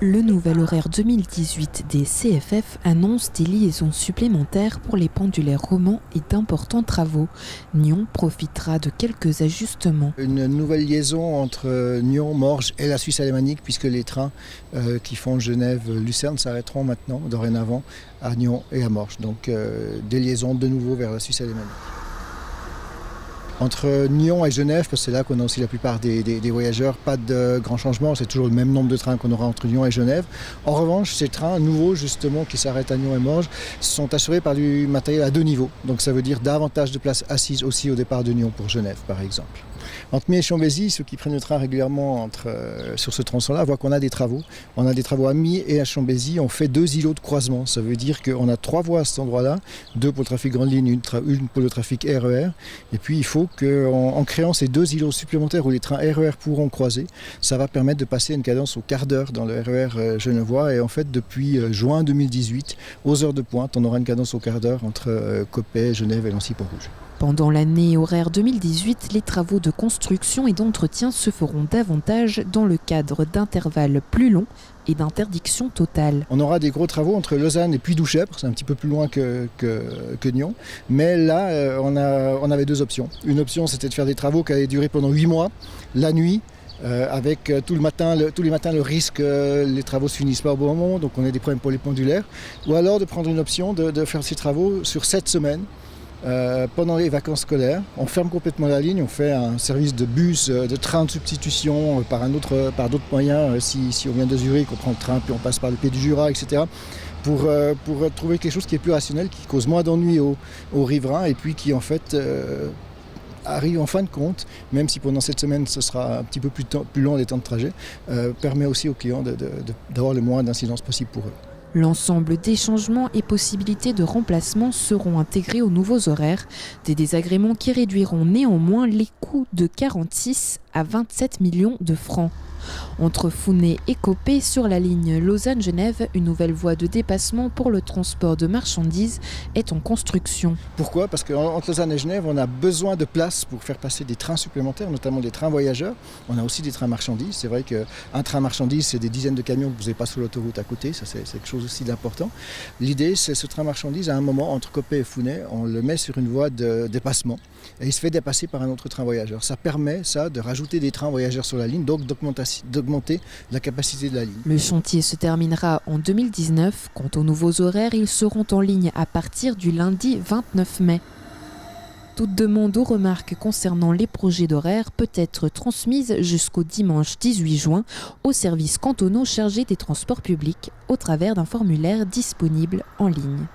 Le nouvel horaire 2018 des CFF annonce des liaisons supplémentaires pour les pendulaires romans et d'importants travaux. Nyon profitera de quelques ajustements. Une nouvelle liaison entre Nyon, Morges et la Suisse alémanique, puisque les trains qui font Genève-Lucerne s'arrêteront maintenant, dorénavant, à Nyon et à Morges. Donc des liaisons de nouveau vers la Suisse alémanique. Entre Nyon et Genève, parce que c'est là qu'on a aussi la plupart des voyageurs, pas de grands changements, c'est toujours le même nombre de trains qu'on aura entre Nyon et Genève. En revanche, ces trains nouveaux justement qui s'arrêtent à Nyon et Morges sont assurés par du matériel à 2 niveaux. Donc ça veut dire davantage de places assises aussi au départ de Nyon pour Genève par exemple. Entre Mie et Chambézy, ceux qui prennent le train régulièrement sur ce tronçon-là voient qu'on a des travaux. On a des travaux à Mie et à Chambézy. On fait 2 îlots de croisement. Ça veut dire qu'on a 3 voies à cet endroit-là, 2 pour le trafic grande ligne, une pour le trafic RER. Et puis il faut qu'en créant ces 2 îlots supplémentaires où les trains RER pourront croiser, ça va permettre de passer une cadence au quart d'heure dans le RER genevois. Et en fait, depuis juin 2018, aux heures de pointe, on aura une cadence au quart d'heure entre Coppet, Genève et Nancy-Pont-Rouge. Pendant l'année horaire 2018, les travaux de construction et d'entretien se feront davantage dans le cadre d'intervalles plus longs et d'interdiction totale. On aura des gros travaux entre Lausanne et Puy-Douchèvre, c'est un petit peu plus loin que Nyon, mais là on avait 2 options. Une option c'était de faire des travaux qui allaient durer pendant 8 mois, la nuit, avec tous les matins le risque que les travaux se finissent pas au bon moment, donc on a des problèmes pour les pendulaires, ou alors de prendre une option de faire ces travaux sur 7 semaines. Pendant les vacances scolaires, on ferme complètement la ligne, on fait un service de bus, de train de substitution par d'autres moyens, si on vient de Zurich, on prend le train puis on passe par le Pied du Jura, etc. Pour trouver quelque chose qui est plus rationnel, qui cause moins d'ennuis aux riverains et puis qui en fait arrive en fin de compte, même si pendant cette semaine ce sera un petit peu plus long les temps de trajet, permet aussi aux clients d'avoir le moins d'incidence possible pour eux. L'ensemble des changements et possibilités de remplacement seront intégrés aux nouveaux horaires, des désagréments qui réduiront néanmoins les coûts de 46 à 27 millions de francs. Entre Founé et Coppet, sur la ligne Lausanne-Genève, une nouvelle voie de dépassement pour le transport de marchandises est en construction. Pourquoi ? Parce qu'entre Lausanne et Genève, on a besoin de place pour faire passer des trains supplémentaires, notamment des trains voyageurs. On a aussi des trains marchandises. C'est vrai qu'un train marchandises, c'est des dizaines de camions que vous n'avez pas sur l'autoroute à côté. Ça, c'est quelque chose aussi d'important. L'idée, c'est ce train marchandises, à un moment, entre Coppet et Founé, on le met sur une voie de dépassement et il se fait dépasser par un autre train voyageur. Ça permet, de rajouter des trains voyageurs sur la ligne, donc d'augmenter la capacité de la ligne. Le chantier se terminera en 2019. Quant aux nouveaux horaires, ils seront en ligne à partir du lundi 29 mai. Toute demande ou remarque concernant les projets d'horaire peut être transmise jusqu'au dimanche 18 juin aux services cantonaux chargés des transports publics au travers d'un formulaire disponible en ligne.